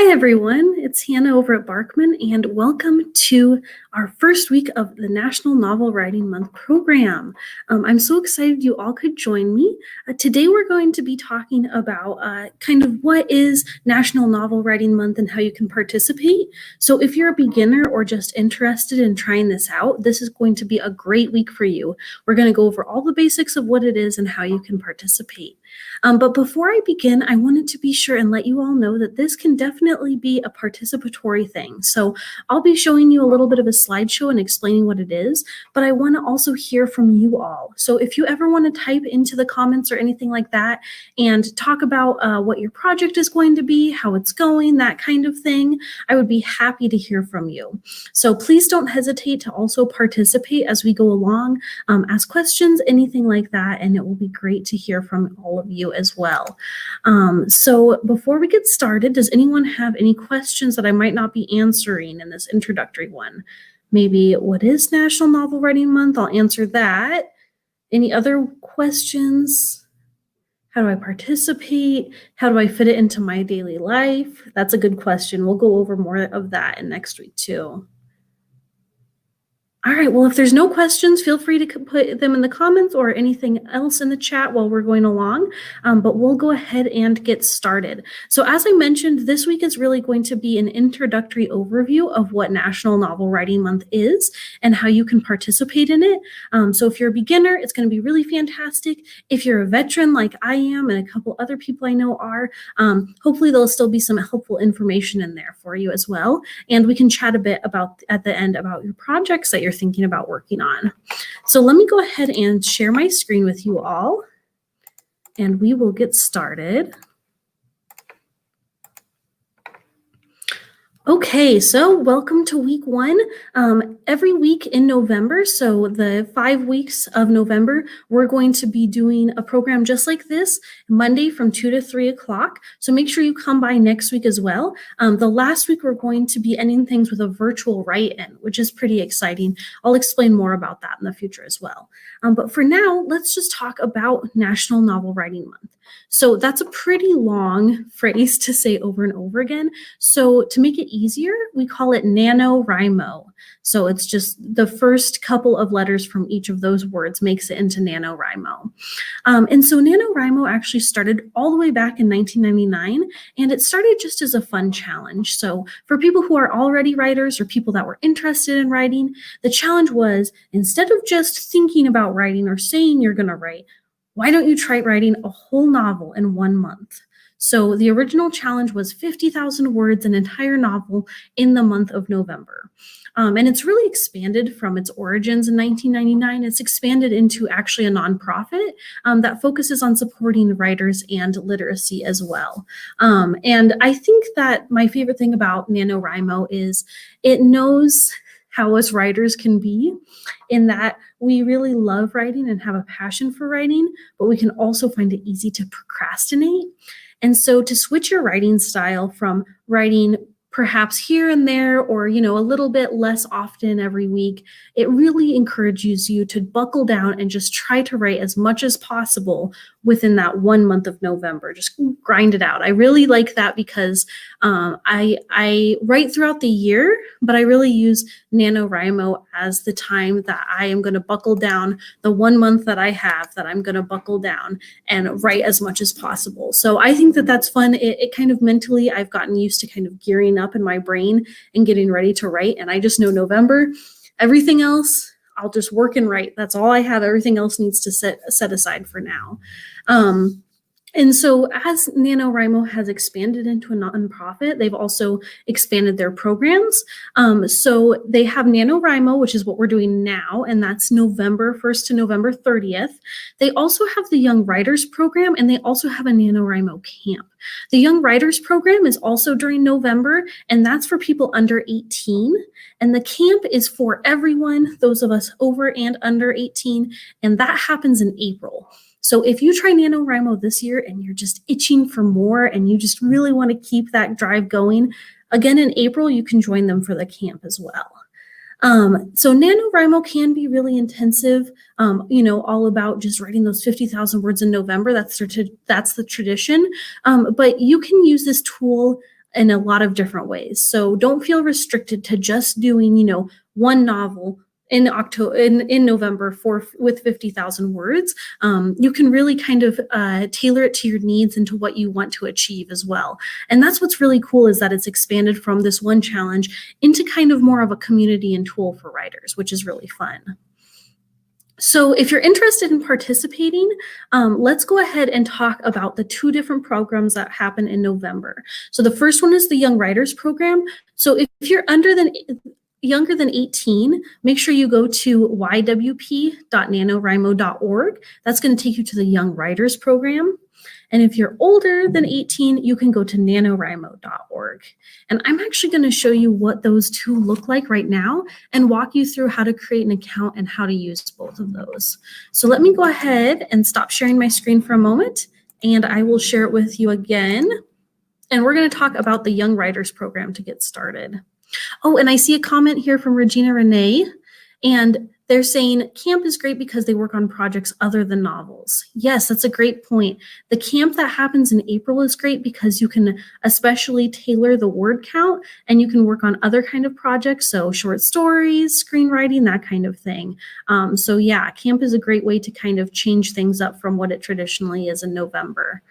Hi everyone, it's Hannah over at Barkman and welcome to our first week of the National Novel Writing Month program. I'm so excited you all could join me. Today we're going to be talking about kind of what is National Novel Writing Month and how you can participate. So if you're a beginner or just interested in trying this out, this is going to be a great week for you. We're going to go over all the basics of what it is and how you can participate. But before I begin, I wanted to be sure and let you all know that this can definitely be a participatory thing. So I'll be showing you a little bit of a slideshow and explaining what it is, but I want to also hear from you all. So if you ever want to type into the comments or anything like that and talk about what your project is going to be, how it's going, that kind of thing, I would be happy to hear from you. So please don't hesitate to also participate as we go along, ask questions, anything like that, and it will be great to hear from all of you as well. So before we get started, does anyone have any questions that I might not be answering in this introductory one? Maybe what is National Novel Writing Month? I'll answer that. Any other questions? How do I participate? How do I fit it into my daily life? That's a good question. We'll go over more of that in next week too. All right, well, if there's no questions, feel free to put them in the comments or anything else in the chat while we're going along, but we'll go ahead and get started. So as I mentioned, this week is really going to be an introductory overview of what National Novel Writing Month is and how you can participate in it. So if you're a beginner, it's going to be really fantastic. If you're a veteran like I am and a couple other people I know are, hopefully there'll still be some helpful information in there for you as well. And we can chat a bit about at the end about your projects that you're thinking about working on. So let me go ahead and share my screen with you all, and we will get started. Okay, so welcome to week one. Every week in November, so the 5 weeks of November, we're going to be doing a program just like this, Monday from 2 to 3 o'clock. So make sure you come by next week as well. The last week, we're going to be ending things with a virtual write-in, which is pretty exciting. I'll explain more about that in the future as well. But for now, let's just talk about National Novel Writing Month. So that's a pretty long phrase to say over and over again. So to make it easier, we call it NaNoWriMo. So it's just the first couple of letters from each of those words makes it into NaNoWriMo. And so NaNoWriMo actually started all the way back in 1999, and it started just as a fun challenge. So for people who are already writers or people that were interested in writing, the challenge was, instead of just thinking about writing or saying you're going to write, why don't you try writing a whole novel in 1 month? So the original challenge was 50,000 words, an entire novel in the month of November. And it's really expanded from its origins in 1999. It's expanded into actually a nonprofit that focuses on supporting writers and literacy as well. And I think that my favorite thing about NaNoWriMo is it knows how us writers can be, in that we really love writing and have a passion for writing, but we can also find it easy to procrastinate. And so to switch your writing style from writing perhaps here and there, or, a little bit less often every week, it really encourages you to buckle down and just try to write as much as possible within that 1 month of November. Just grind it out. I really like that because I write throughout the year, but I really use NaNoWriMo as the time that I am going to buckle down, the 1 month that I have, that I'm going to buckle down and write as much as possible. So I think that that's fun. It kind of mentally, I've gotten used to kind of gearing up in my brain and getting ready to write. And I just know November, everything else, I'll just work and write. That's all I have. Everything else needs to set aside for now. And so as NaNoWriMo has expanded into a nonprofit, they've also expanded their programs. So they have NaNoWriMo, which is what we're doing now, and that's November 1st to November 30th. They also have the Young Writers Program, and they also have a NaNoWriMo camp. The Young Writers Program is also during November, and that's for people under 18. And the camp is for everyone, those of us over and under 18, and that happens in April. So if you try NaNoWriMo this year and you're just itching for more and you just really want to keep that drive going, again in April, you can join them for the camp as well. So NaNoWriMo can be really intensive, all about just writing those 50,000 words in November. That's the tradition. But you can use this tool in a lot of different ways. So don't feel restricted to just doing, one novel in October, in November with 50,000 words. You can really kind of tailor it to your needs and to what you want to achieve as well. And that's what's really cool, is that it's expanded from this one challenge into kind of more of a community and tool for writers, which is really fun. So if you're interested in participating, let's go ahead and talk about the 2 different programs that happen in November. So the first one is the Young Writers Program. So if you're younger than 18, make sure you go to ywp.nanowrimo.org. That's going to take you to the Young Writers Program. And if you're older than 18, you can go to NaNoWriMo.org. And I'm actually going to show you what those 2 look like right now and walk you through how to create an account and how to use both of those. So let me go ahead and stop sharing my screen for a moment, and I will share it with you again. And we're going to talk about the Young Writers Program to get started. Oh, and I see a comment here from Regina Renee, and they're saying camp is great because they work on projects other than novels. Yes, that's a great point. The camp that happens in April is great because you can especially tailor the word count, and you can work on other kind of projects, so short stories, screenwriting, that kind of thing. So yeah, camp is a great way to kind of change things up from what it traditionally is in November.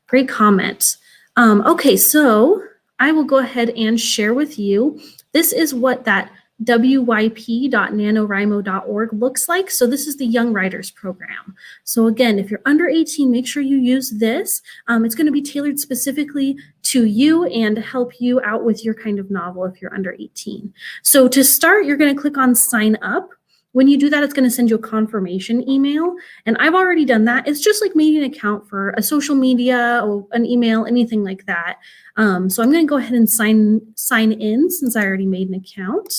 Great comment. Okay, so I will go ahead and share with you. This is what that wyp.nanowrimo.org looks like. So this is the Young Writers Program. So again, if you're under 18, make sure you use this. It's going to be tailored specifically to you and help you out with your kind of novel if you're under 18. So to start, you're going to click on Sign Up. When you do that, it's going to send you a confirmation email. And I've already done that. It's just like making an account for a social media or an email, anything like that. So I'm going to go ahead and sign in since I already made an account.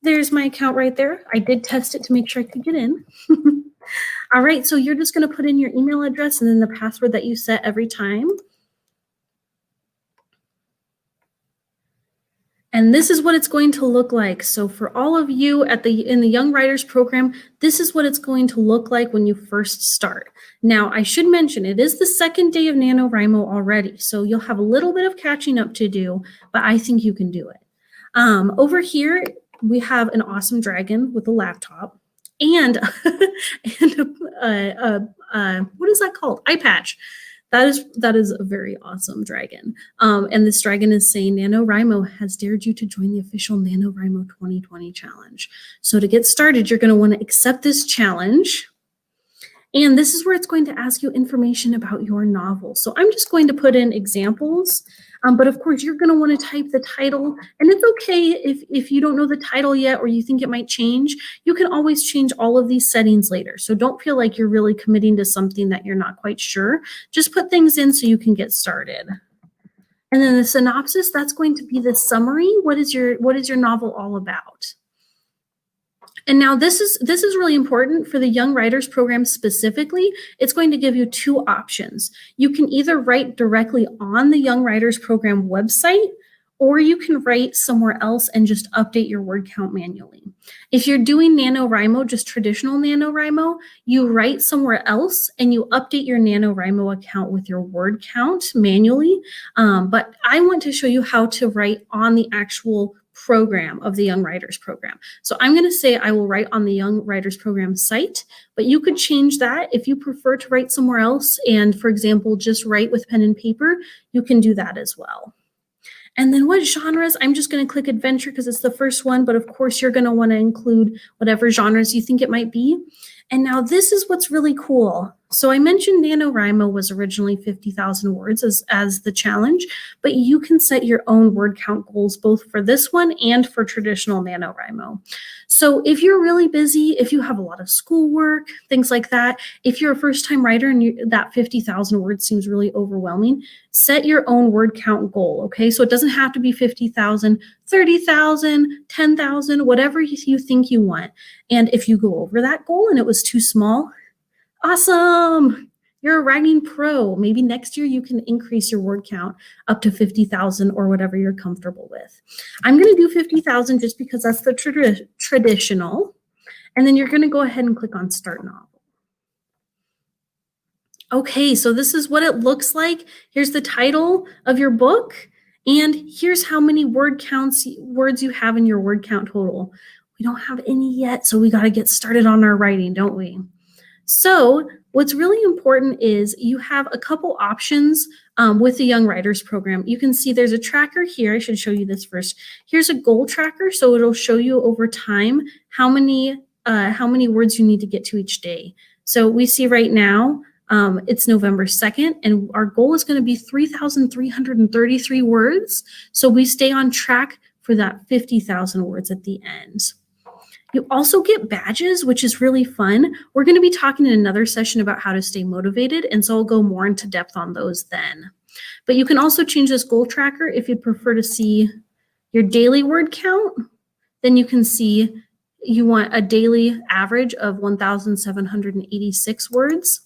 There's my account right there. I did test it to make sure I could get in. All right, so you're just going to put in your email address and then the password that you set every time. And this is what it's going to look like. So for all of you in the Young Writers Program, this is what it's going to look like when you first start. Now, I should mention it is the second day of NaNoWriMo already, so you'll have a little bit of catching up to do, but I think you can do it. Over here, we have an awesome dragon with a laptop and, what is that called? Eye patch. That is a very awesome dragon. And this dragon is saying NaNoWriMo has dared you to join the official NaNoWriMo 2020 challenge. So to get started, you're going to want to accept this challenge. And this is where it's going to ask you information about your novel. So I'm just going to put in examples, but of course you're going to want to type the title. And it's okay if you don't know the title yet or you think it might change. You can always change all of these settings later. So don't feel like you're really committing to something that you're not quite sure. Just put things in so you can get started. And then the synopsis, that's going to be the summary. What is your novel all about? And now this is really important for the Young Writers Program specifically. It's going to give you 2 options. You can either write directly on the Young Writers Program website, or you can write somewhere else and just update your word count manually. If you're doing NaNoWriMo, just traditional NaNoWriMo, you write somewhere else and you update your NaNoWriMo account with your word count manually. But I want to show you how to write on the actual program of the Young Writers Program. So I'm going to say I will write on the Young Writers Program site, but you could change that if you prefer to write somewhere else and, for example, just write with pen and paper, you can do that as well. And then what genres? I'm just going to click adventure because it's the first one, but of course you're going to want to include whatever genres you think it might be. And now this is what's really cool. So I mentioned NaNoWriMo was originally 50,000 words as the challenge, but you can set your own word count goals both for this one and for traditional NaNoWriMo. So if you're really busy, if you have a lot of schoolwork, things like that, if you're a first-time writer and that 50,000 words seems really overwhelming, set your own word count goal, okay? So it doesn't have to be 50,000, 30,000, 10,000, whatever you think you want. And if you go over that goal and it was too small, awesome, you're a writing pro. Maybe next year you can increase your word count up to 50,000 or whatever you're comfortable with. I'm going to do 50,000 just because that's the traditional. And then you're going to go ahead and click on Start Novel. Okay, so this is what it looks like. Here's the title of your book. And here's how many words you have in your word count total. We don't have any yet, so we got to get started on our writing, don't we? So what's really important is you have a couple options with the Young Writers Program. You can see there's a tracker here. I should show you this first. Here's a goal tracker, so it'll show you over time how many words you need to get to each day. So we see right now it's November 2nd, and our goal is going to be 3,333 words. So we stay on track for that 50,000 words at the end. You also get badges, which is really fun. We're going to be talking in another session about how to stay motivated, and so I'll go more into depth on those then. But you can also change this goal tracker if you'd prefer to see your daily word count. Then you can see you want a daily average of 1,786 words,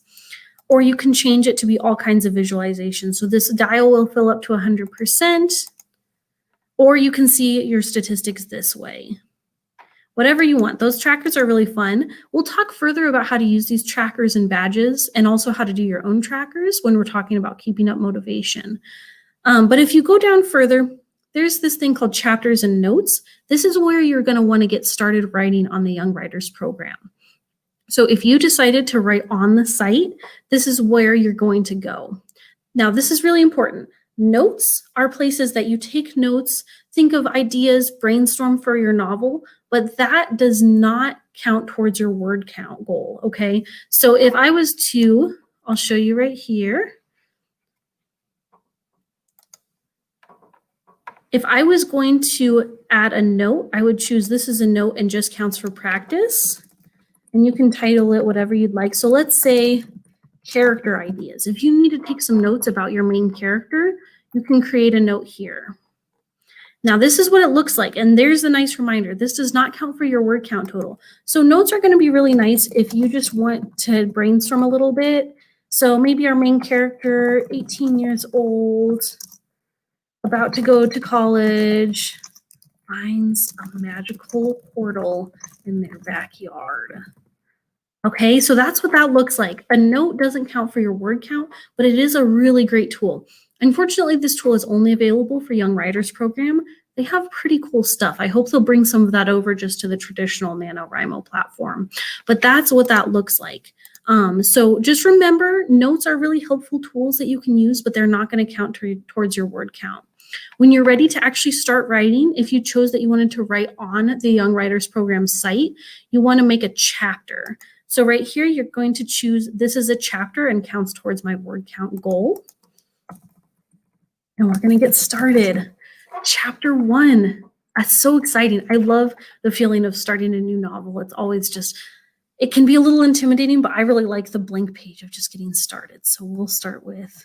or you can change it to be all kinds of visualizations. So this dial will fill up to 100%, or you can see your statistics this way. Whatever you want. Those trackers are really fun. We'll talk further about how to use these trackers and badges, and also how to do your own trackers when we're talking about keeping up motivation. But if you go down further, there's this thing called chapters and notes. This is where you're going to want to get started writing on the Young Writers Program. So if you decided to write on the site, this is where you're going to go. Now, this is really important. Notes are places that you take notes, think of ideas, brainstorm for your novel, but that does not count towards your word count goal, okay? So if I was to, I'll show you right here. If I was going to add a note, I would choose this as a note and just counts for practice. And you can title it whatever you'd like. So let's say character ideas. If you need to take some notes about your main character, you can create a note here. Now this is what it looks like, and there's a nice reminder. This does not count for your word count total. So notes are going to be really nice if you just want to brainstorm a little bit. So maybe our main character, 18 years old, about to go to college, finds a magical portal in their backyard. Okay, so that's what that looks like. A note doesn't count for your word count, but it is a really great tool. Unfortunately, this tool is only available for Young Writers Program. They have pretty cool stuff. I hope they'll bring some of that over just to the traditional NaNoWriMo platform. But that's what that looks like. So just remember, notes are really helpful tools that you can use, but they're not going to count towards your word count. When you're ready to actually start writing, if you chose that you wanted to write on the Young Writers Program site, you want to make a chapter. So right here, you're going to choose this is a chapter and counts towards my word count goal. And we're going to get started. Chapter 1. That's so exciting. I love the feeling of starting a new novel. It's always just, it can be a little intimidating, but I really like the blank page of just getting started. So we'll start with,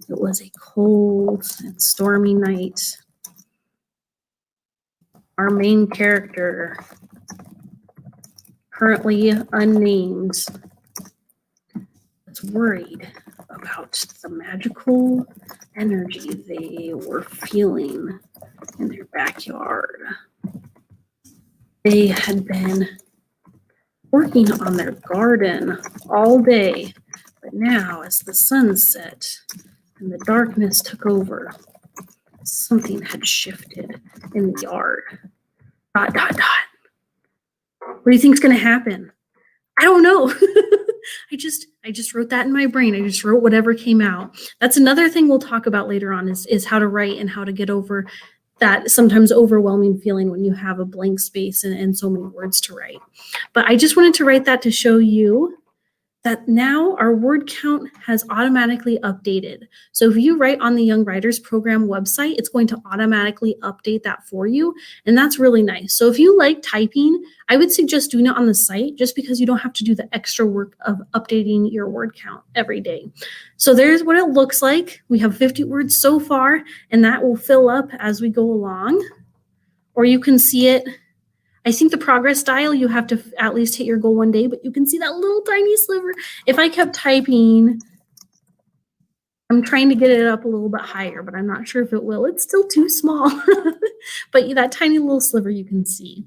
it was a cold and stormy night. Our main character, currently unnamed, was worried about the magical energy they were feeling in their backyard. They had been working on their garden all day, but now as the sun set and the darkness took over, something had shifted in the yard. ... What do you think is going to happen? I don't know. I just wrote that in my brain. I just wrote whatever came out. That's another thing we'll talk about later on is how to write and how to get over that sometimes overwhelming feeling when you have a blank space and so many words to write. But I just wanted to write that to show you that now our word count has automatically updated. So if you write on the Young Writers Program website, it's going to automatically update that for you. And that's really nice. So if you like typing, I would suggest doing it on the site just because you don't have to do the extra work of updating your word count every day. So there's what it looks like. We have 50 words so far, and that will fill up as we go along. Or you can see it. I think the progress dial, you have to at least hit your goal one day, but you can see that little tiny sliver. If I kept typing, I'm trying to get it up a little bit higher, but I'm not sure if it will. It's still too small, but that tiny little sliver you can see.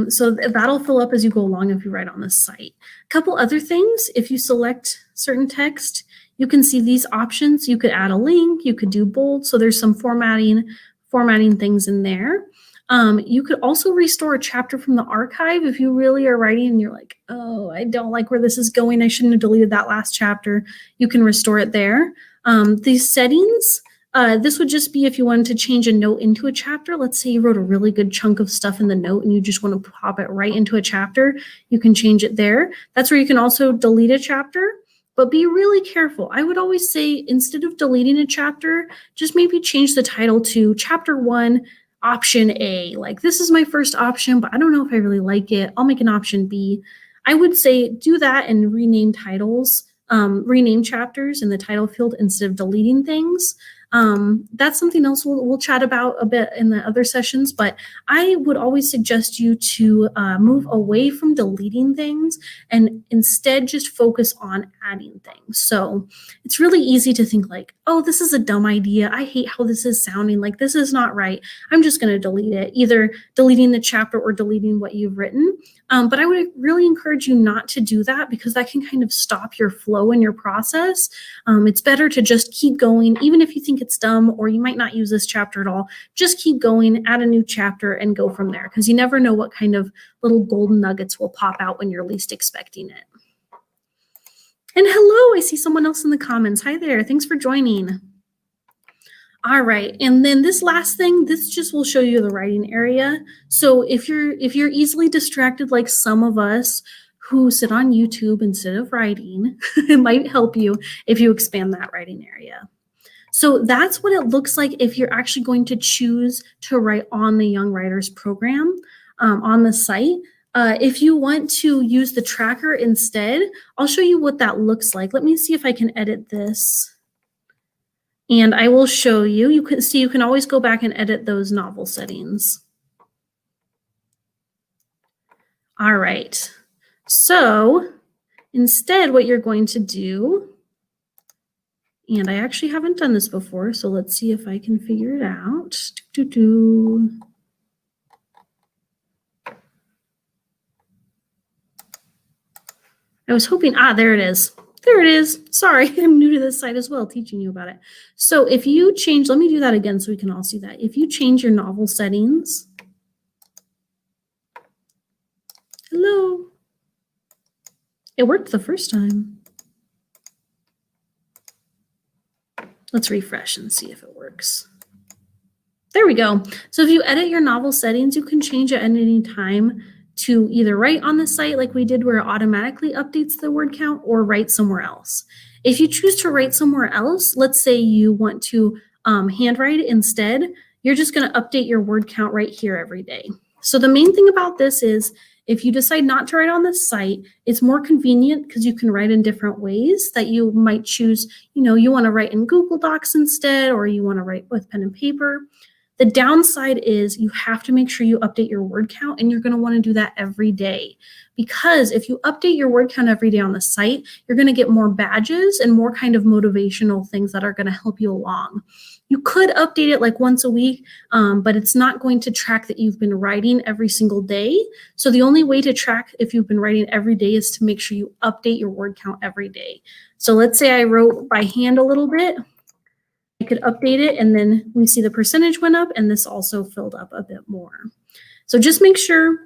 So that'll fill up as you go along if you write on the site. A couple other things, if you select certain text, you can see these options. You could add a link, you could do bold. So there's some formatting things in there. You could also restore a chapter from the archive if you really are writing and you're like, oh, I don't like where this is going. I shouldn't have deleted that last chapter. You can restore it there. These settings, this would just be if you wanted to change a note into a chapter. Let's say you wrote a really good chunk of stuff in the note and you just want to pop it right into a chapter. You can change it there. That's where you can also delete a chapter. But be really careful. I would always say instead of deleting a chapter, just maybe change the title to Chapter 1, Option A. Like, this is my first option, but I don't know if I really like it. I'll make an option B. I would say do that and rename titles, rename chapters in the title field instead of deleting things. That's something else we'll chat about a bit in the other sessions, but I would always suggest you to move away from deleting things and instead just focus on adding things. So it's really easy to think like, oh, this is a dumb idea. I hate how this is sounding. Like, this is not right. I'm just going to delete it, either deleting the chapter or deleting what you've written. But I would really encourage you not to do that because that can kind of stop your flow in your process. It's better to just keep going, even if you think it's dumb or you might not use this chapter at all. Just keep going, add a new chapter, and go from there because you never know what kind of little golden nuggets will pop out when you're least expecting it. And hello, I see someone else in the comments. Hi there, thanks for joining. All right, and then this last thing, this just will show you the writing area. So if you're easily distracted like some of us who sit on YouTube instead of writing, it might help you if you expand that writing area. So that's what it looks like if you're actually going to choose to write on the Young Writers program on the site. If you want to use the tracker instead, I'll show you what that looks like. Let me see if I can edit this. And I will show you. You can see you can always go back and edit those novel settings. All right. So instead, what you're going to do, and I actually haven't done this before, so let's see if I can figure it out. I was hoping, there it is. There it is. Sorry, I'm new to this site as well, teaching you about it. So if you change, let me do that again so we can all see that. If you change your novel settings, hello, it worked the first time. Let's refresh and see if it works. There we go. So if you edit your novel settings, you can change it at any time to either write on the site like we did where it automatically updates the word count or write somewhere else. If you choose to write somewhere else, let's say you want to handwrite instead, you're just going to update your word count right here every day. So the main thing about this is if you decide not to write on this site, it's more convenient because you can write in different ways that you might choose. You know, you want to write in Google Docs instead, or you want to write with pen and paper. The downside is you have to make sure you update your word count, and you're going to want to do that every day. Because if you update your word count every day on the site, you're going to get more badges and more kind of motivational things that are going to help you along. You could update it like once a week, but it's not going to track that you've been writing every single day. So the only way to track if you've been writing every day is to make sure you update your word count every day. So let's say I wrote by hand a little bit. I could update it, and then we see the percentage went up, and this also filled up a bit more. So just make sure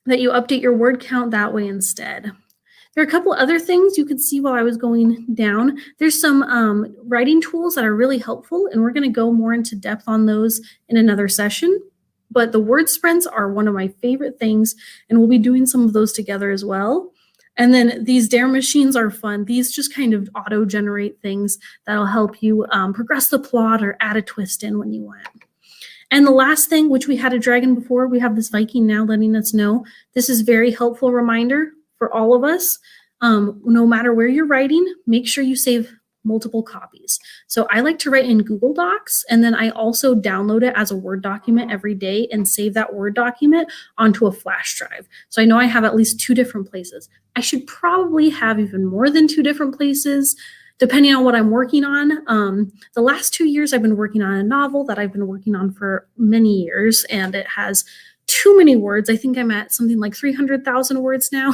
that you update your word count that way instead. There are a couple other things you could see while I was going down. There's some writing tools that are really helpful, and we're going to go more into depth on those in another session. But the word sprints are one of my favorite things, and we'll be doing some of those together as well. And then these dare machines are fun. These just kind of auto-generate things that'll help you progress the plot or add a twist in when you want. And the last thing, which we had a dragon before, we have this Viking now letting us know. This is a very helpful reminder for all of us. No matter where you're writing, make sure you save multiple copies. So I like to write in Google Docs, and then I also download it as a Word document every day and save that Word document onto a flash drive. So I know I have at least 2 different places. I should probably have even more than 2 different places, depending on what I'm working on. The last 2 years, I've been working on a novel that I've been working on for many years, and it has too many words. I think I'm at something like 300,000 words now.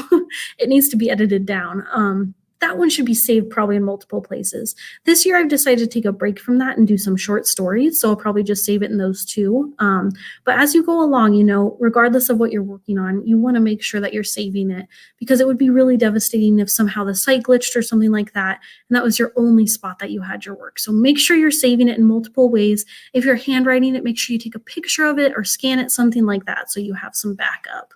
It needs to be edited down. that one should be saved probably in multiple places. This year I've decided to take a break from that and do some short stories, so I'll probably just save it in those two. But as you go along, you know, regardless of what you're working on, you want to make sure that you're saving it, because it would be really devastating if somehow the site glitched or something like that, and that was your only spot that you had your work. So make sure you're saving it in multiple ways. If you're handwriting it, make sure you take a picture of it or scan it, something like that, so you have some backup.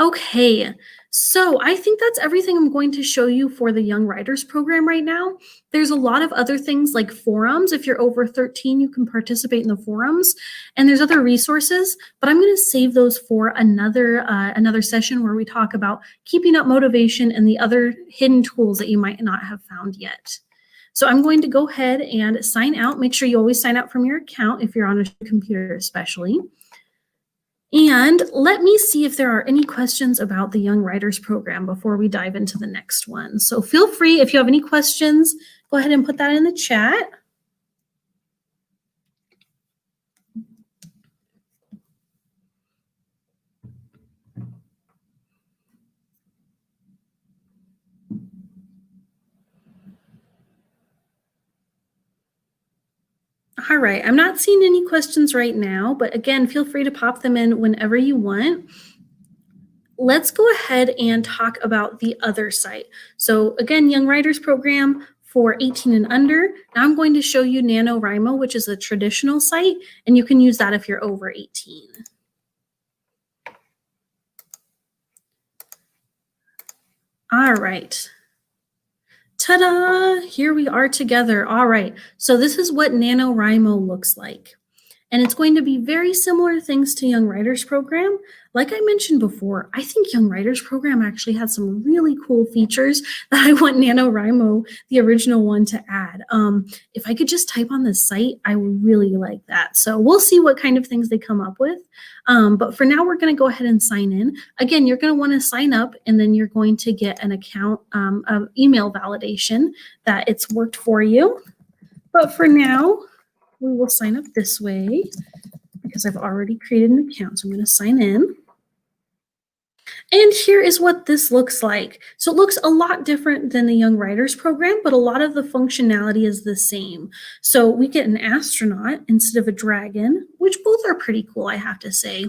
Okay, so I think that's everything I'm going to show you for the Young Writers Program right now. There's a lot of other things like forums. If you're over 13, you can participate in the forums, and there's other resources, but I'm going to save those for another session where we talk about keeping up motivation and the other hidden tools that you might not have found yet. So I'm going to go ahead and sign out. Make sure you always sign out from your account if you're on a computer especially. And let me see if there are any questions about the Young Writers Program before we dive into the next one. So feel free, if you have any questions, go ahead and put that in the chat. All right, I'm not seeing any questions right now, but again, feel free to pop them in whenever you want. Let's go ahead and talk about the other site. So again, Young Writers Program for 18 and under. Now I'm going to show you NaNoWriMo, which is a traditional site, and you can use that if you're over 18. All right. Ta-da! Here we are together. All right, so this is what NaNoWriMo looks like. And it's going to be very similar things to Young Writers Program. Like I mentioned before, I think Young Writers Program actually has some really cool features that I want NaNoWriMo, the original one, to add. If I could just type on this site, I would really like that. So we'll see what kind of things they come up with. But for now, we're going to go ahead and sign in. Again, you're going to want to sign up, and then you're going to get an account of email validation that it's worked for you. But for now, we will sign up this way because I've already created an account. So I'm going to sign in. And here is what this looks like. So it looks a lot different than the Young Writers Program, but a lot of the functionality is the same. So we get an astronaut instead of a dragon, which both are pretty cool, I have to say.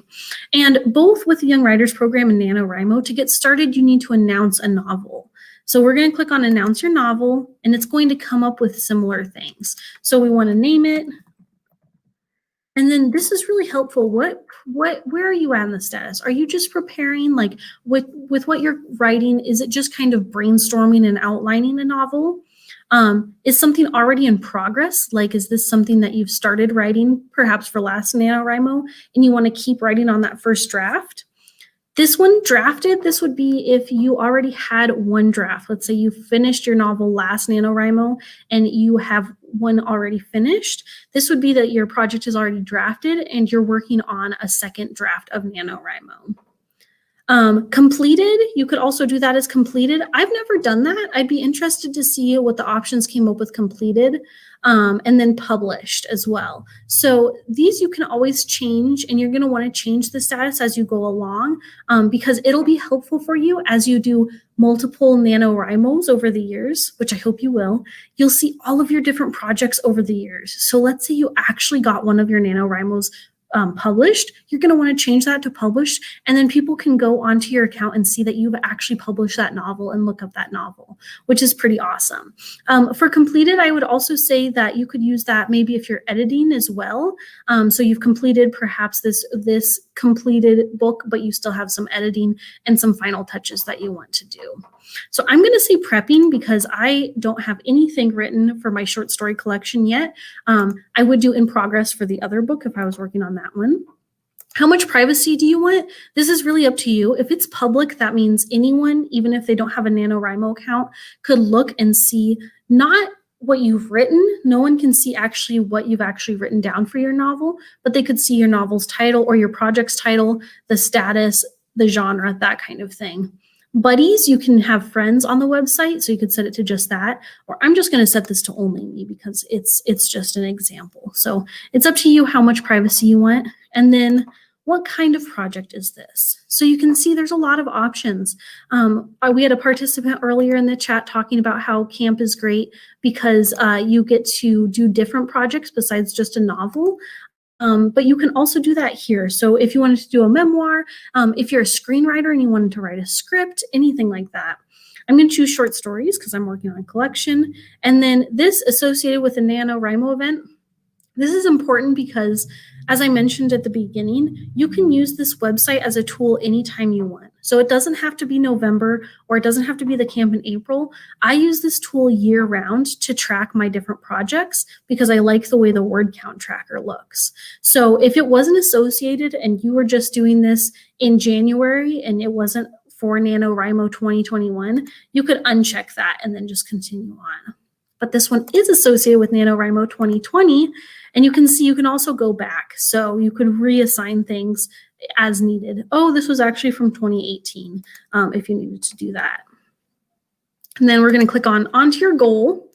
And both with the Young Writers Program and NaNoWriMo, to get started, you need to announce a novel. So we're going to click on Announce Your Novel, and it's going to come up with similar things. So we want to name it. And then this is really helpful. Where are you at in the status? Are you just preparing, like with what you're writing? Is it just kind of brainstorming and outlining a novel? Is something already in progress? Like, is this something that you've started writing perhaps for last NaNoWriMo and you want to keep writing on that first draft? This one drafted, this would be if you already had one draft. Let's say you finished your novel last NaNoWriMo and you have one already finished. This would be that your project is already drafted and you're working on a second draft of NaNoWriMo. Completed, you could also do that as completed. I've never done that. I'd be interested to see what the options came up with completed, and then published as well. So these you can always change, and you're going to want to change the status as you go along, because it'll be helpful for you as you do multiple NaNoWriMos over the years, which I hope you will. You'll see all of your different projects over the years. So let's say you actually got one of your NaNoWriMos published, you're going to want to change that to published, and then people can go onto your account and see that you've actually published that novel and look up that novel, which is pretty awesome. For completed, I would also say that you could use that maybe if you're editing as well. So you've completed perhaps this completed book, but you still have some editing and some final touches that you want to do. So I'm going to say prepping because I don't have anything written for my short story collection yet. I would do in progress for the other book if I was working on that one. How much privacy do you want? This is really up to you. If it's public, that means anyone, even if they don't have a NaNoWriMo account, could look and see not what you've written. No one can see actually what you've actually written down for your novel, but they could see your novel's title or your project's title, the status, the genre, that kind of thing. Buddies, you can have friends on the website, so you could set it to just that, or I'm just going to set this to only me because it's just an example. So it's up to you how much privacy you want. And then what kind of project is this? So you can see there's a lot of options. We had a participant earlier in the chat talking about how camp is great because you get to do different projects besides just a novel. But you can also do that here. So if you wanted to do a memoir, if you're a screenwriter and you wanted to write a script, anything like that. I'm going to choose short stories because I'm working on a collection. And then this associated with the NaNoWriMo event. This is important because, as I mentioned at the beginning, you can use this website as a tool anytime you want. So it doesn't have to be November or it doesn't have to be the camp in April. I use this tool year round to track my different projects because I like the way the word count tracker looks. So if it wasn't associated and you were just doing this in January and it wasn't for NaNoWriMo 2021, you could uncheck that and then just continue on. But this one is associated with NaNoWriMo 2020, and you can see you can also go back. So you could reassign things as needed. Oh, this was actually from 2018 if you needed to do that. And then we're going to click on onto your goal.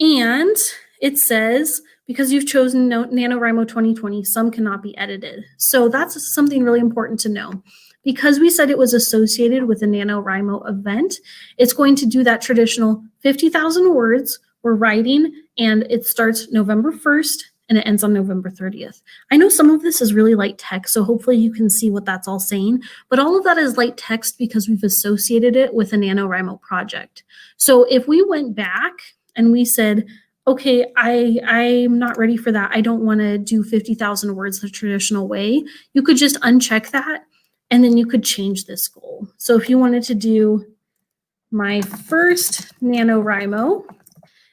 And it says, because you've chosen NaNoWriMo 2020, some cannot be edited. So that's something really important to know. Because we said it was associated with the NaNoWriMo event, it's going to do that traditional 50,000 words we're writing, and it starts November 1st and it ends on November 30th. I know some of this is really light text, so hopefully you can see what that's all saying, but all of that is light text because we've associated it with a NaNoWriMo project. So if we went back and we said, okay, I'm not ready for that, I don't want to do 50,000 words the traditional way, you could just uncheck that and then you could change this goal. So if you wanted to do my first NaNoWriMo,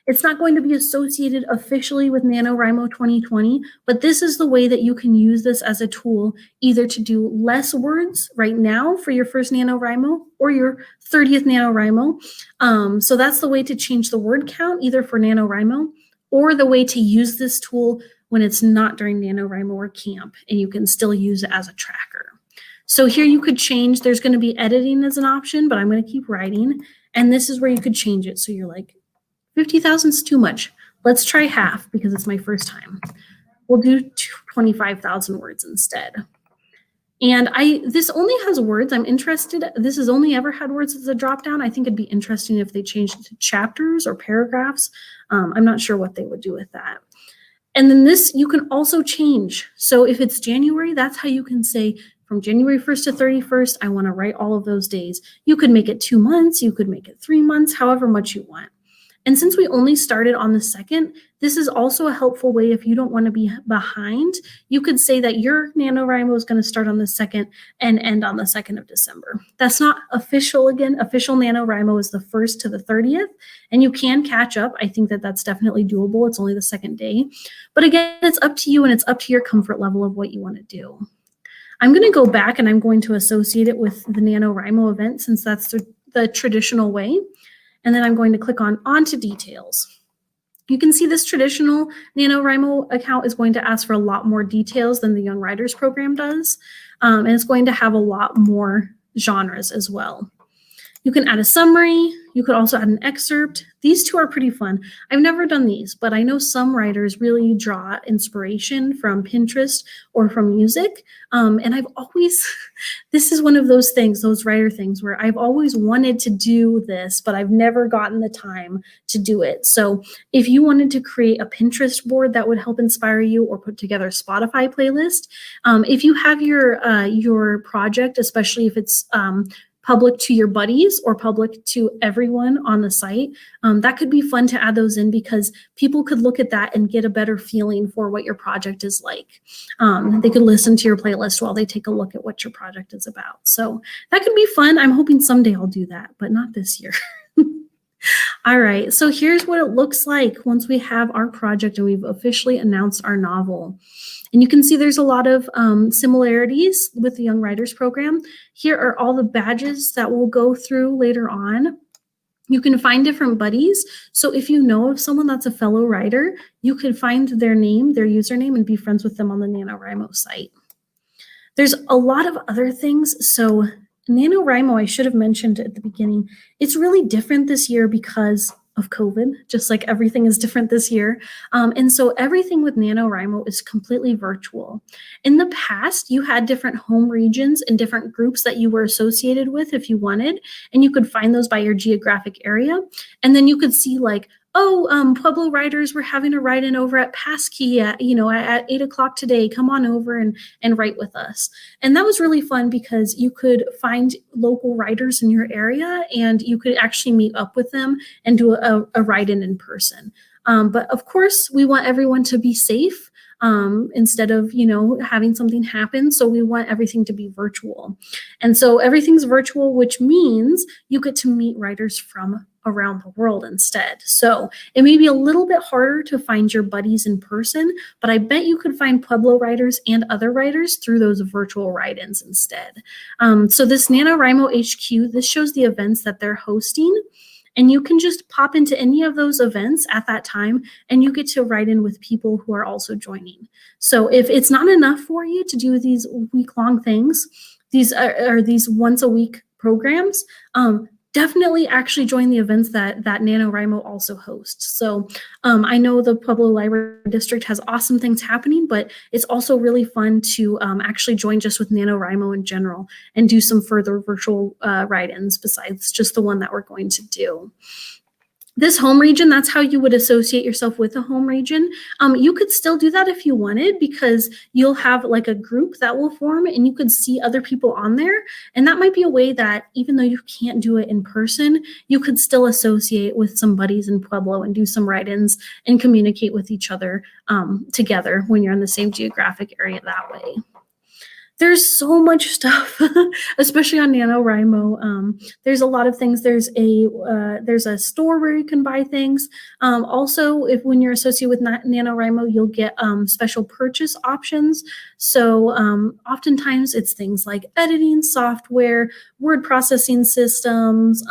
it's not going to be associated officially with NaNoWriMo 2020, but this is the way that you can use this as a tool either to do less words right now for your first NaNoWriMo or your 30th NaNoWriMo. So that's the way to change the word count either for NaNoWriMo or the way to use this tool when it's not during NaNoWriMo or camp, and you can still use it as a tracker. So here you could change, there's going to be editing as an option, but I'm going to keep writing. And this is where you could change it. So you're like, 50,000 is too much. Let's try half because it's my first time. We'll do 25,000 words instead. And this only has words. I'm interested. This has only ever had words as a dropdown. I think it'd be interesting if they changed it to chapters or paragraphs. I'm not sure what they would do with that. And then this you can also change. So if it's January, that's how you can say from January 1st to 31st, I want to write all of those days. You could make it 2 months. You could make it 3 months, however much you want. And since we only started on the 2nd, this is also a helpful way if you don't want to be behind. You could say that your NaNoWriMo is going to start on the 2nd and end on the 2nd of December. That's not official again. Official NaNoWriMo is the 1st to the 30th, and you can catch up. I think that that's definitely doable. It's only the 2nd day. But again, it's up to you and it's up to your comfort level of what you want to do. I'm going to go back and I'm going to associate it with the NaNoWriMo event since that's the traditional way. And then I'm going to click on Onto Details. You can see this traditional NaNoWriMo account is going to ask for a lot more details than the Young Writers program does. And it's going to have a lot more genres as well. You can add a summary. You could also add an excerpt. These two are pretty fun. I've never done these, but I know some writers really draw inspiration from Pinterest or from music. And I've always, this is one of those things, those writer things where I've always wanted to do this, but I've never gotten the time to do it. So if you wanted to create a Pinterest board that would help inspire you or put together a Spotify playlist, if you have your project, especially if it's public to your buddies or public to everyone on the site, that could be fun to add those in because people could look at that and get a better feeling for what your project is like. They could listen to your playlist while they take a look at what your project is about. So that could be fun. I'm hoping someday I'll do that, but not this year. All right, so here's what it looks like once we have our project and we've officially announced our novel. And you can see there's a lot of similarities with the Young Writers program. Here are all the badges that we'll go through later on. You can find different buddies. So if you know of someone that's a fellow writer, you could find their name, their username, and be friends with them on the NaNoWriMo site. There's a lot of other things. So NaNoWriMo, I should have mentioned at the beginning, it's really different this year because of COVID, just like everything is different this year. And so everything with NaNoWriMo is completely virtual. In the past, you had different home regions and different groups that you were associated with if you wanted, and you could find those by your geographic area. And then you could see like, oh, Pueblo writers were having a write-in over at Passkey at 8 o'clock today. Come on over and write with us. And that was really fun because you could find local writers in your area and you could actually meet up with them and do a write-in in person. But of course, we want everyone to be safe. Instead of, having something happen. So we want everything to be virtual. And so everything's virtual, which means you get to meet writers from around the world instead. So it may be a little bit harder to find your buddies in person, but I bet you could find Pueblo writers and other writers through those virtual write-ins instead. So this NaNoWriMo HQ, this shows the events that they're hosting. And you can just pop into any of those events at that time, and you get to write in with people who are also joining. So if it's not enough for you to do these week-long things, these are these once-a-week programs, definitely actually join the events that NaNoWriMo also hosts. So I know the Pueblo Library District has awesome things happening, but it's also really fun to actually join just with NaNoWriMo in general and do some further virtual write-ins besides just the one that we're going to do. This home region, that's how you would associate yourself with a home region. You could still do that if you wanted because you'll have like a group that will form and you could see other people on there. And that might be a way that even though you can't do it in person, you could still associate with some buddies in Pueblo and do some write-ins and communicate with each other together when you're in the same geographic area that way. There's so much stuff, especially on NaNoWriMo. There's a lot of things. There's a store where you can buy things. Also, when you're associated with NaNoWriMo, you'll get special purchase options. So oftentimes it's things like editing software, word processing systems,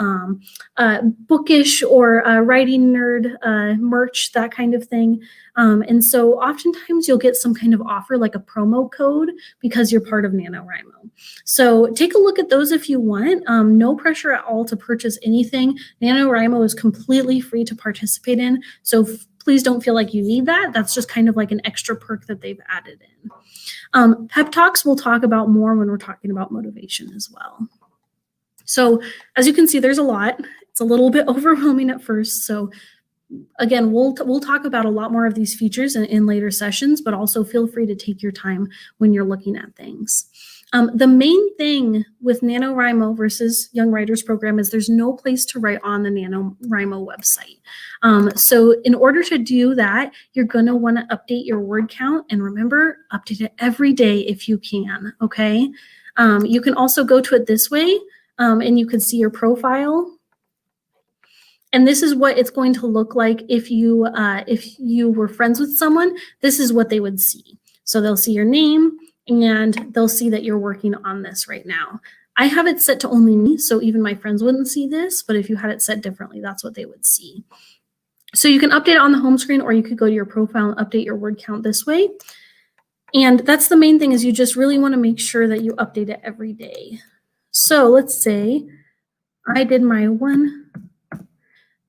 bookish or writing nerd merch, that kind of thing. And so oftentimes you'll get some kind of offer like a promo code because you're part of NaNoWriMo. So take a look at those if you want. No pressure at all to purchase anything. NaNoWriMo is completely free to participate in. So please don't feel like you need that. That's just kind of like an extra perk that they've added in. Pep Talks we'll talk about more when we're talking about motivation as well. So as you can see, there's a lot. It's a little bit overwhelming at first. So again, we'll talk about a lot more of these features in later sessions, but also feel free to take your time when you're looking at things. The main thing with NaNoWriMo versus Young Writers Program is there's no place to write on the NaNoWriMo website. So in order to do that, you're going to want to update your word count. And remember, update it every day if you can, okay? You can also go to it this way, and you can see your profile. And this is what it's going to look like if you were friends with someone. This is what they would see. So they'll see your name and they'll see that you're working on this right now. I have it set to only me, so even my friends wouldn't see this, but if you had it set differently, that's what they would see. So you can update it on the home screen, or you could go to your profile and update your word count this way. And that's the main thing, is you just really want to make sure that you update it every day. So let's say I did my one.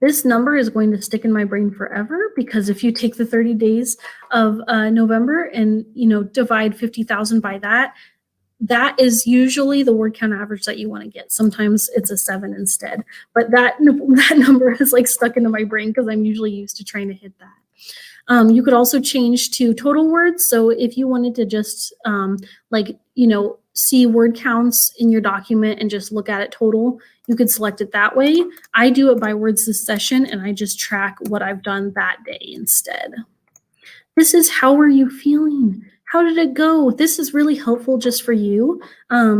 This number is going to stick in my brain forever, because if you take the 30 days of November and divide 50,000 by that, that is usually the word count average that you want to get. Sometimes it's a 7 instead, but that number is like stuck into my brain because I'm usually used to trying to hit that. You could also change to total words. So if you wanted to just see word counts in your document and just look at it total, you could select it that way. I do it by words this session, and I just track what I've done that day instead. This is how are you feeling? How did it go? This is really helpful just for you,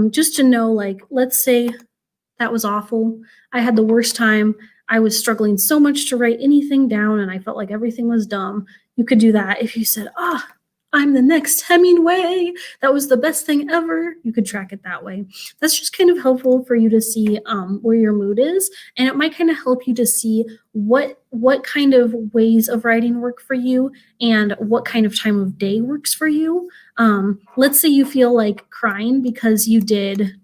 just to know, like, let's say that was awful. I had the worst time. I was struggling so much to write anything down, and I felt like everything was dumb. You could do that. If you said, I'm the next Hemingway, that was the best thing ever, you could track it that way. That's just kind of helpful for you to see where your mood is, and it might kind of help you to see what kind of ways of writing work for you and what kind of time of day works for you. Let's say you feel like crying because you did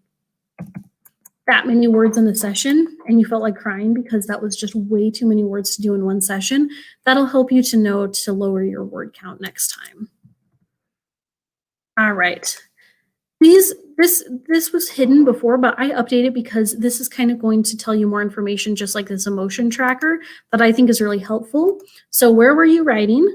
that many words in a session and you felt like crying because that was just way too many words to do in one session, that'll help you to know to lower your word count next time. All right. This was hidden before, but I updated because this is kind of going to tell you more information, just like this emotion tracker that I think is really helpful. So where were you writing?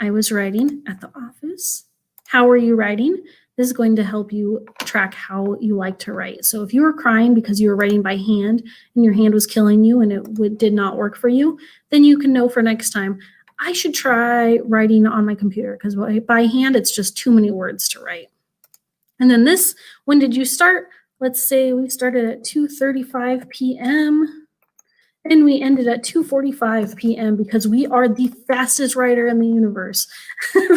I was writing at the office. How were you writing? This is going to help you track how you like to write. So if you were crying because you were writing by hand and your hand was killing you and it did not work for you, then you can know for next time, I should try writing on my computer because by hand, it's just too many words to write. And then this, when did you start? Let's say we started at 2:35 p.m. and we ended at 2:45 p.m. because we are the fastest writer in the universe,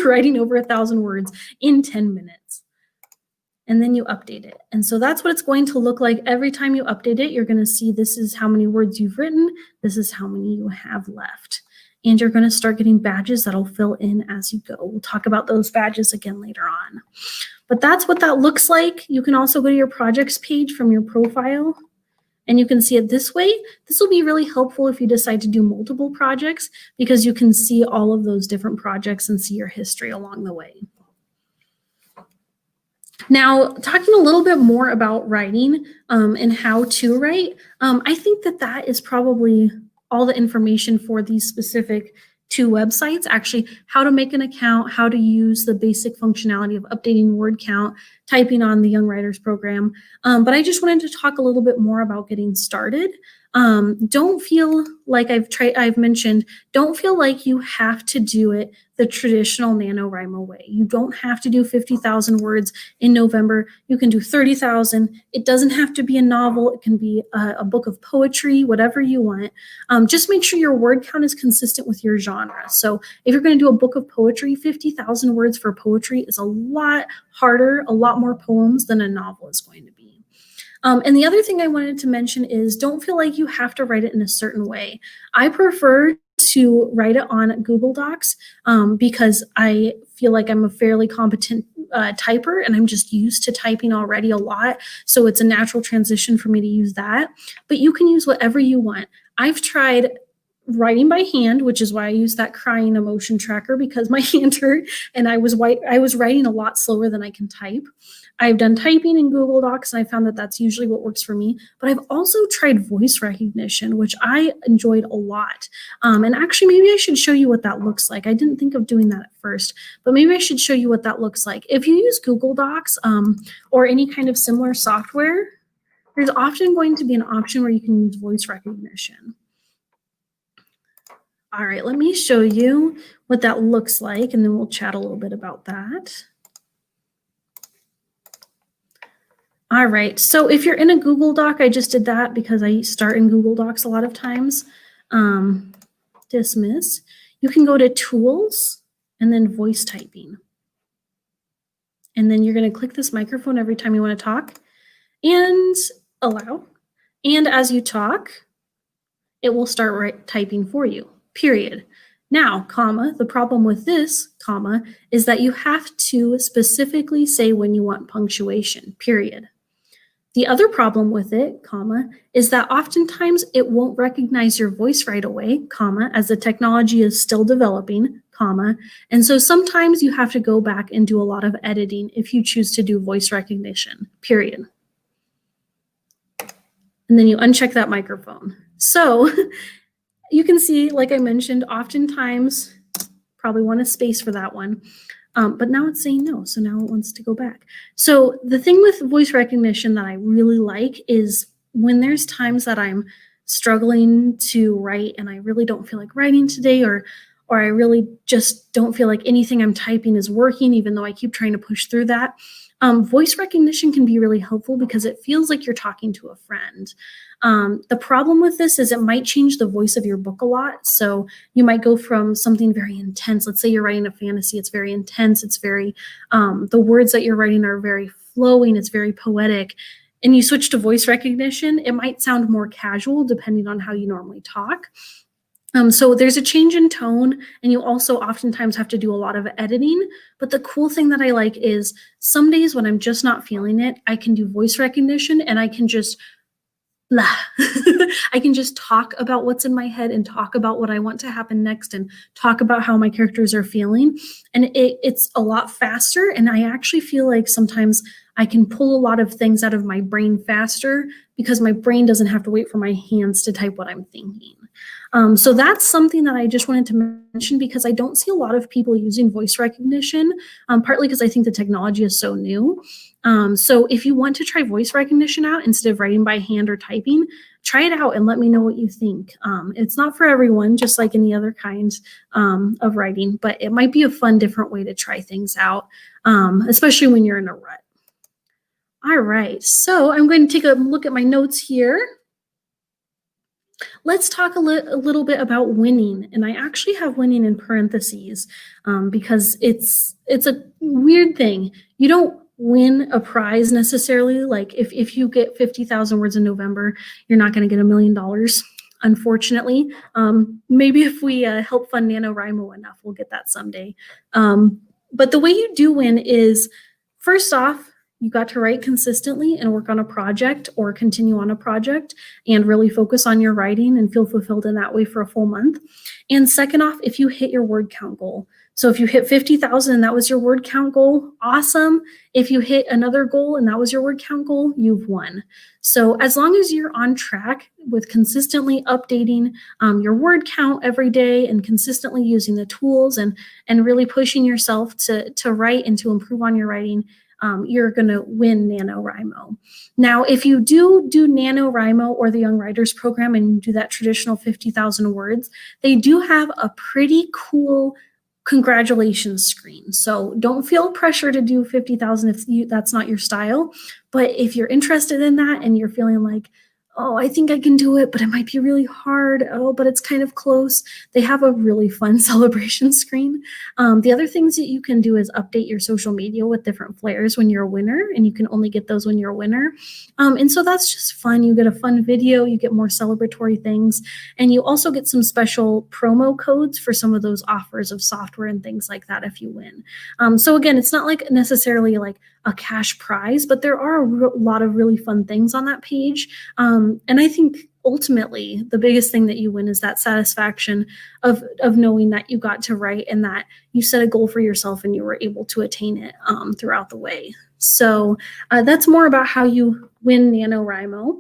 writing over 1,000 words in 10 minutes. And then you update it. And so that's what it's going to look like every time you update it. You're going to see this is how many words you've written. This is how many you have left. And you're going to start getting badges that'll fill in as you go. We'll talk about those badges again later on. But that's what that looks like. You can also go to your projects page from your profile and you can see it this way. This will be really helpful if you decide to do multiple projects because you can see all of those different projects and see your history along the way. Now, talking a little bit more about writing and how to write, I think that is probably all the information for these specific 2 websites, actually how to make an account, how to use the basic functionality of updating word count, typing on the Young Writers program. But I just wanted to talk a little bit more about getting started. Don't feel like I've mentioned, don't feel like you have to do it the traditional NaNoWriMo way. You don't have to do 50,000 words in November. You can do 30,000. It doesn't have to be a novel. It can be a book of poetry, whatever you want. Just make sure your word count is consistent with your genre. So if you're going to do a book of poetry, 50,000 words for poetry is a lot harder, a lot more poems than a novel is going to be. And the other thing I wanted to mention is don't feel like you have to write it in a certain way. I prefer to write it on Google Docs because I feel like I'm a fairly competent typer and I'm just used to typing already a lot. So it's a natural transition for me to use that. But you can use whatever you want. I've tried writing by hand, which is why I use that crying emotion tracker because my hand hurt and I was writing a lot slower than I can type. I've done typing in Google Docs and I found that that's usually what works for me. But I've also tried voice recognition, which I enjoyed a lot. And actually, maybe I should show you what that looks like. I didn't think of doing that at first, but maybe I should show you what that looks like. If you use Google Docs or any kind of similar software, there's often going to be an option where you can use voice recognition. All right, let me show you what that looks like, and then we'll chat a little bit about that. All right, so if you're in a Google Doc, I just did that because I start in Google Docs a lot of times. Dismiss. You can go to Tools and then Voice Typing. And then you're going to click this microphone every time you want to talk and allow. And as you talk, it will start typing for you, period. Now, comma, the problem with this, comma, is that you have to specifically say when you want punctuation, period. The other problem with it, comma, is that oftentimes it won't recognize your voice right away, comma, as the technology is still developing, comma, and so sometimes you have to go back and do a lot of editing if you choose to do voice recognition, period. And then you uncheck that microphone. So you can see, like I mentioned, oftentimes probably want a space for that one. But now it's saying no, so now it wants to go back. So the thing with voice recognition that I really like is when there's times that I'm struggling to write and I really don't feel like writing today, or I really just don't feel like anything I'm typing is working, even though I keep trying to push through that. Voice recognition can be really helpful because it feels like you're talking to a friend. The problem with this is it might change the voice of your book a lot. So you might go from something very intense. Let's say you're writing a fantasy. It's very intense. It's very, the words that you're writing are very flowing. It's very poetic. And you switch to voice recognition, it might sound more casual depending on how you normally talk. So there's a change in tone, and you also oftentimes have to do a lot of editing. But the cool thing that I like is some days when I'm just not feeling it, I can do voice recognition and I can just blah. I can just talk about what's in my head and talk about what I want to happen next and talk about how my characters are feeling. And it's a lot faster. And I actually feel like sometimes I can pull a lot of things out of my brain faster because my brain doesn't have to wait for my hands to type what I'm thinking. So that's something that I just wanted to mention because I don't see a lot of people using voice recognition, partly because I think the technology is so new. So if you want to try voice recognition out instead of writing by hand or typing, try it out and let me know what you think. It's not for everyone, just like any other kind of writing, but it might be a fun, different way to try things out, especially when you're in a rut. All right, so I'm going to take a look at my notes here. Let's talk a little bit about winning, and I actually have winning in parentheses because it's a weird thing. You don't win a prize necessarily. Like if you get 50,000 words in November, you're not going to get $1 million, unfortunately. Maybe if we help fund NaNoWriMo enough, we'll get that someday. But the way you do win is, first off, you got to write consistently and work on a project or continue on a project and really focus on your writing and feel fulfilled in that way for a full month. And second off, if you hit your word count goal. So if you hit 50,000 and that was your word count goal, awesome. If you hit another goal and that was your word count goal, you've won. So as long as you're on track with consistently updating your word count every day and consistently using the tools and really pushing yourself to write and to improve on your writing, you're going to win NaNoWriMo. Now, if you do NaNoWriMo or the Young Writers Program and you do that traditional 50,000 words, they do have a pretty cool congratulations screen. So don't feel pressure to do 50,000 if that's not your style. But if you're interested in that and you're feeling like, oh, I think I can do it, but it might be really hard. Oh, but it's kind of close. They have a really fun celebration screen. The other things that you can do is update your social media with different flares when you're a winner, and you can only get those when you're a winner. And so that's just fun. You get a fun video, you get more celebratory things, and you also get some special promo codes for some of those offers of software and things like that if you win. So again, it's not like necessarily like a cash prize, but there are a lot of really fun things on that page. And I think ultimately the biggest thing that you win is that satisfaction of knowing that you got to write and that you set a goal for yourself and you were able to attain it throughout the way. So that's more about how you win NaNoWriMo.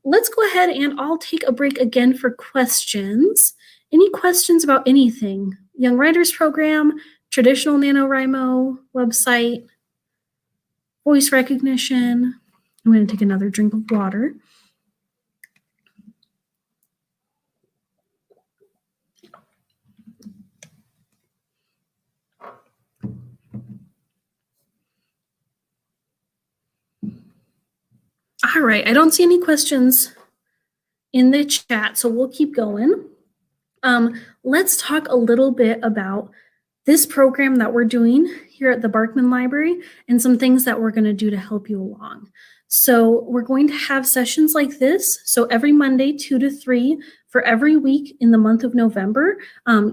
Let's go ahead and I'll take a break again for questions. Any questions about anything? Young Writers Program, traditional NaNoWriMo website, voice recognition. I'm going to take another drink of water. All right, I don't see any questions in the chat, so we'll keep going. Let's talk a little bit about this program that we're doing here at the Barkman Library and some things that we're going to do to help you along. So we're going to have sessions like this. So every Monday, 2 to 3 for every week in the month of November,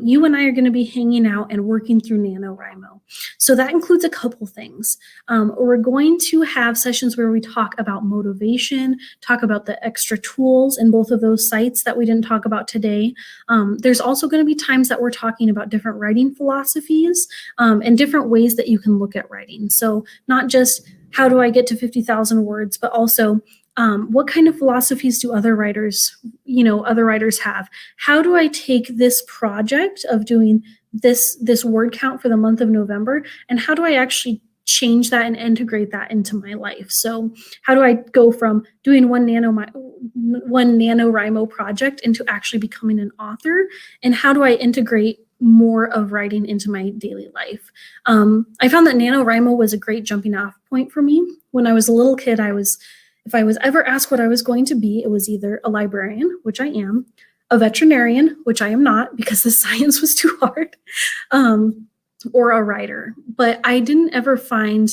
you and I are going to be hanging out and working through NaNoWriMo. So that includes a couple things. We're going to have sessions where we talk about motivation, talk about the extra tools in both of those sites that we didn't talk about today. There's also going to be times that we're talking about different writing philosophies and different ways that you can look at writing. So not just how do I get to 50,000 words, but also what kind of philosophies do other writers have? How do I take this project of doing this word count for the month of November, and how do I actually change that and integrate that into my life? So how do I go from doing one NaNoWriMo project into actually becoming an author? And how do I integrate more of writing into my daily life? I found that NaNoWriMo was a great jumping off point for me. When I was a little kid, if I was ever asked what I was going to be, it was either a librarian, which I am, a veterinarian, which I am not because the science was too hard, or a writer. But I didn't ever find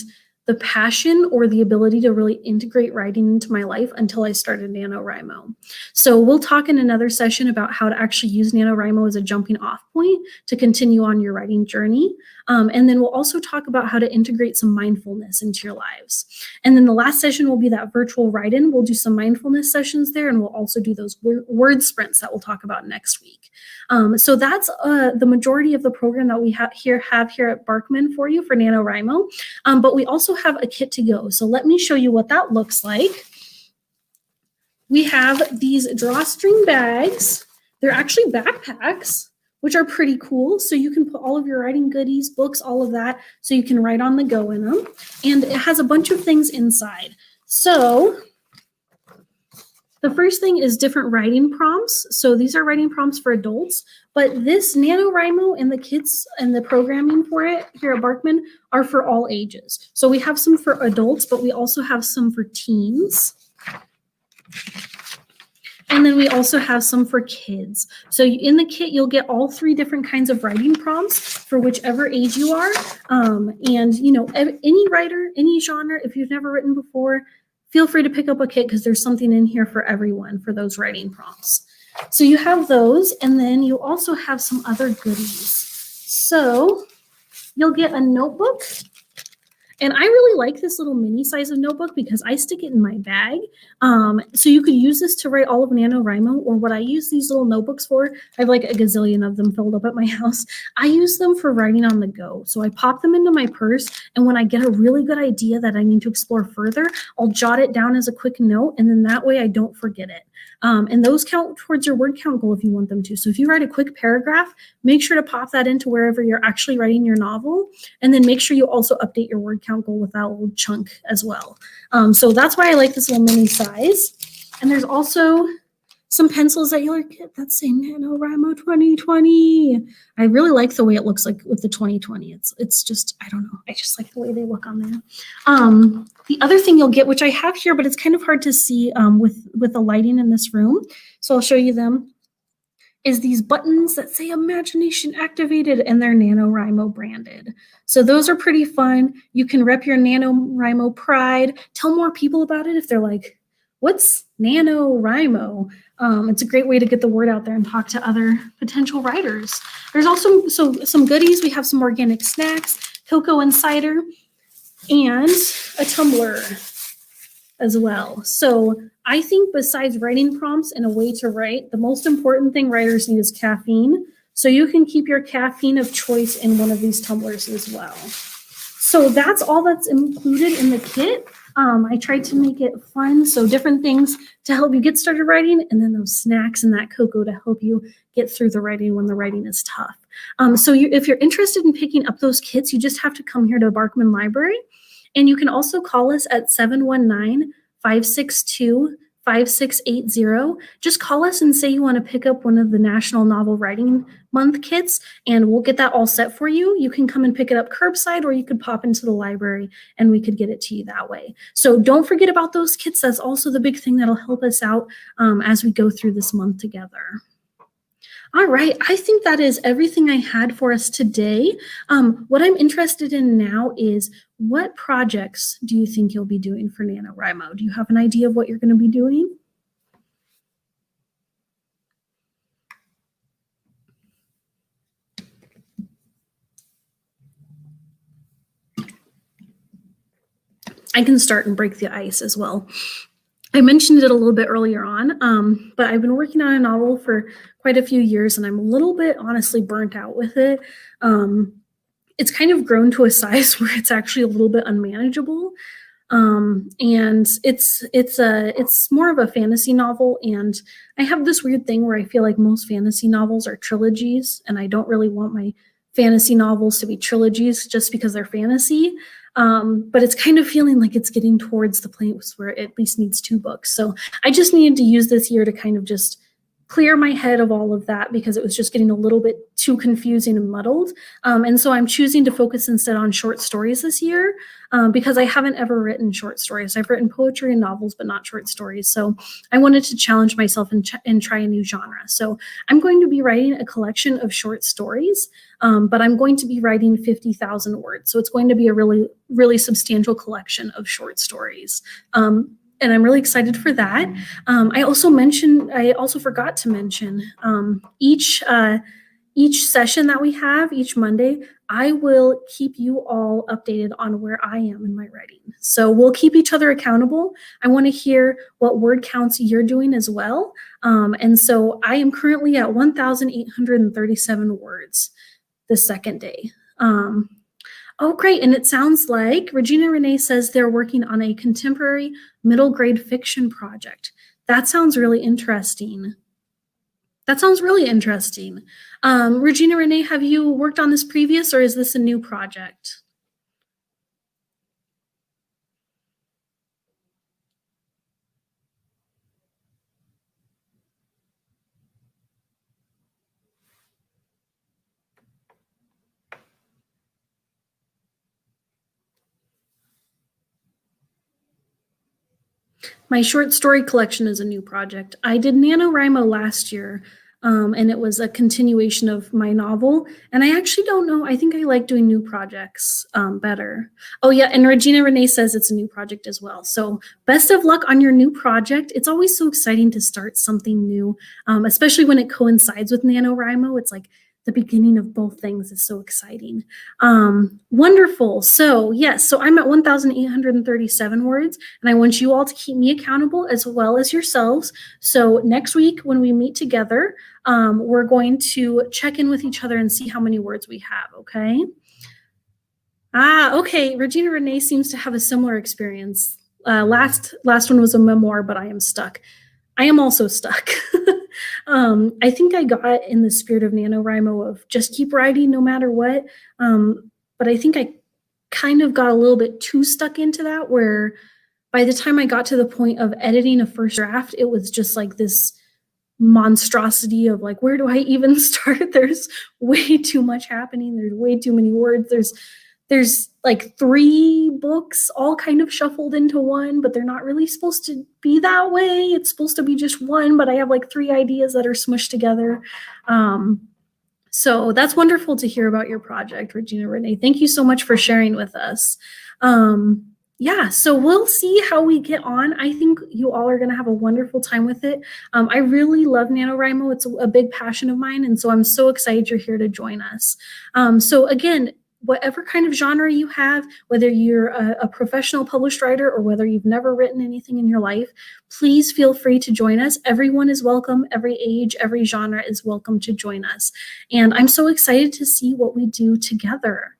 the passion or the ability to really integrate writing into my life until I started NaNoWriMo. So we'll talk in another session about how to actually use NaNoWriMo as a jumping off point to continue on your writing journey. And then we'll also talk about how to integrate some mindfulness into your lives. And then the last session will be that virtual write-in. We'll do some mindfulness sessions there, and we'll also do those word sprints that we'll talk about next week. So that's the majority of the program that we have here at Barkman for you for NaNoWriMo. But we also have a kit to go. So let me show you what that looks like. We have these drawstring bags. They're actually backpacks, which are pretty cool. So you can put all of your writing goodies, books, all of that, so you can write on the go in them. And it has a bunch of things inside. So the first thing is different writing prompts. So these are writing prompts for adults, but this NaNoWriMo and the kits and the programming for it here at Barkman are for all ages. So we have some for adults, but we also have some for teens. And then we also have some for kids. So in the kit, you'll get all 3 different kinds of writing prompts for whichever age you are. And you know, any writer, any genre, if you've never written before, feel free to pick up a kit because there's something in here for everyone for those writing prompts. So you have those, and then you also have some other goodies. So you'll get a notebook. And I really like this little mini size of notebook because I stick it in my bag. So you could use this to write all of NaNoWriMo, or what I use these little notebooks for, I have like a gazillion of them filled up at my house. I use them for writing on the go. So I pop them into my purse, and when I get a really good idea that I need to explore further, I'll jot it down as a quick note, and then that way I don't forget it. And those count towards your word count goal if you want them to. So if you write a quick paragraph, make sure to pop that into wherever you're actually writing your novel, and then make sure you also update your word count goal with that little chunk as well. So that's why I like this little mini size. And there's also some pencils that you'll get that say NaNoWriMo 2020. I really like the way it looks like with the 2020. It's just, I don't know. I just like the way they look on there. The other thing you'll get, which I have here, but it's kind of hard to see with the lighting in this room, so I'll show you them, is these buttons that say imagination activated, and they're NaNoWriMo branded. So those are pretty fun. You can rep your NaNoWriMo pride, tell more people about it if they're like, what's NaNoWriMo? It's a great way to get the word out there and talk to other potential writers. There's also some goodies. We have some organic snacks, cocoa and cider, and a tumbler as well. So I think besides writing prompts and a way to write, the most important thing writers need is caffeine. So you can keep your caffeine of choice in one of these tumblers as well. So that's all that's included in the kit. I tried to make it fun, so different things to help you get started writing, and then those snacks and that cocoa to help you get through the writing when the writing is tough. So if you're interested in picking up those kits, you just have to come here to Barkman Library, and you can also call us at 719-562-5680. Just call us and say you want to pick up one of the National Novel Writing Month kits, and we'll get that all set for you. You can come and pick it up curbside, or you could pop into the library and we could get it to you that way. So don't forget about those kits. That's also the big thing that'll help us out as we go through this month together. All right, I think that is everything I had for us today. What I'm interested in now is, what projects do you think you'll be doing for NaNoWriMo? Do you have an idea of what you're going to be doing? I can start and break the ice as well. I mentioned it a little bit earlier on, but I've been working on a novel for quite a few years, and I'm a little bit honestly burnt out with it. It's kind of grown to a size where it's actually a little bit unmanageable. And it's more of a fantasy novel, and I have this weird thing where I feel like most fantasy novels are trilogies, and I don't really want my fantasy novels to be trilogies just because they're fantasy. But it's kind of feeling like it's getting towards the place where it at least needs 2 books. So I just needed to use this year to kind of just clear my head of all of that because it was just getting a little bit too confusing and muddled. And so I'm choosing to focus instead on short stories this year because I haven't ever written short stories. I've written poetry and novels, but not short stories. So I wanted to challenge myself and try a new genre. So I'm going to be writing a collection of short stories, but I'm going to be writing 50,000 words. So it's going to be a really, really substantial collection of short stories. And I'm really excited for that. I also forgot to mention each session that we have each Monday, I will keep you all updated on where I am in my writing. So we'll keep each other accountable. I want to hear what word counts you're doing as well. And so I am currently at 1,837 words the second day. Oh, great. And it sounds like Regina Renee says they're working on a contemporary middle grade fiction project. That sounds really interesting. Regina Renee, have you worked on this previous, or is this a new project? My short story collection is a new project. I did NaNoWriMo last year, and it was a continuation of my novel. And I actually don't know. I think I like doing new projects better. Oh, yeah. And Regina Renee says it's a new project as well. So best of luck on your new project. It's always so exciting to start something new, especially when it coincides with NaNoWriMo. It's like the beginning of both things is so exciting. Wonderful. So yes, so I'm at 1,837 words, and I want you all to keep me accountable as well as yourselves. So next week when we meet together, we're going to check in with each other and see how many words we have, okay? Okay, Regina Renee seems to have a similar experience. Last one was a memoir, but I am stuck. I am also stuck. I think I got in the spirit of NaNoWriMo of just keep writing no matter what. But I think I kind of got a little bit too stuck into that, where by the time I got to the point of editing a first draft, it was just like this monstrosity of like, where do I even start? There's way too much happening. There's way too many words. There's like 3 books all kind of shuffled into one, but they're not really supposed to be that way. It's supposed to be just one, but I have like 3 ideas that are smushed together. So that's wonderful to hear about your project, Regina Renee. Thank you so much for sharing with us. Yeah, so we'll see how we get on. I think you all are going to have a wonderful time with it. I really love NaNoWriMo. It's a big passion of mine, and so I'm so excited you're here to join us. So again, whatever kind of genre you have, whether you're a professional published writer or whether you've never written anything in your life, please feel free to join us. Everyone is welcome. Every age, every genre is welcome to join us. And I'm so excited to see what we do together.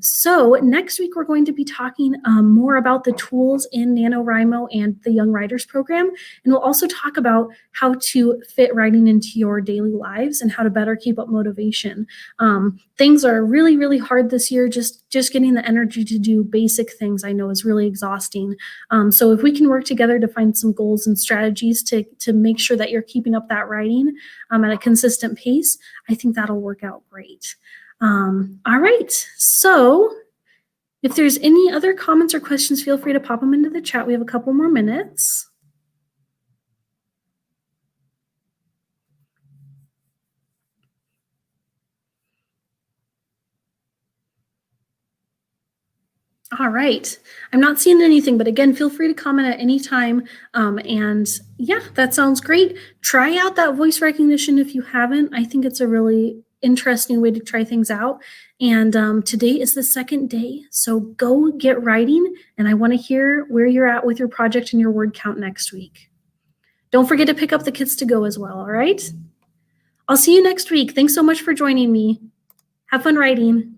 So next week, we're going to be talking more about the tools in NaNoWriMo and the Young Writers Program. And we'll also talk about how to fit writing into your daily lives and how to better keep up motivation. Things are really, really hard this year. Just getting the energy to do basic things, I know, is really exhausting. So if we can work together to find some goals and strategies to make sure that you're keeping up that writing at a consistent pace, I think that'll work out great. All right, so if there's any other comments or questions, feel free to pop them into the chat. We have a couple more minutes. All right, I'm not seeing anything, but again, feel free to comment at any time. And yeah, that sounds great. Try out that voice recognition if you haven't. I think it's a really interesting way to try things out. And today is the second day, so go get writing. And I want to hear where you're at with your project and your word count next week. Don't forget to pick up the kits to go as well, all right? I'll see you next week. Thanks so much for joining me. Have fun writing.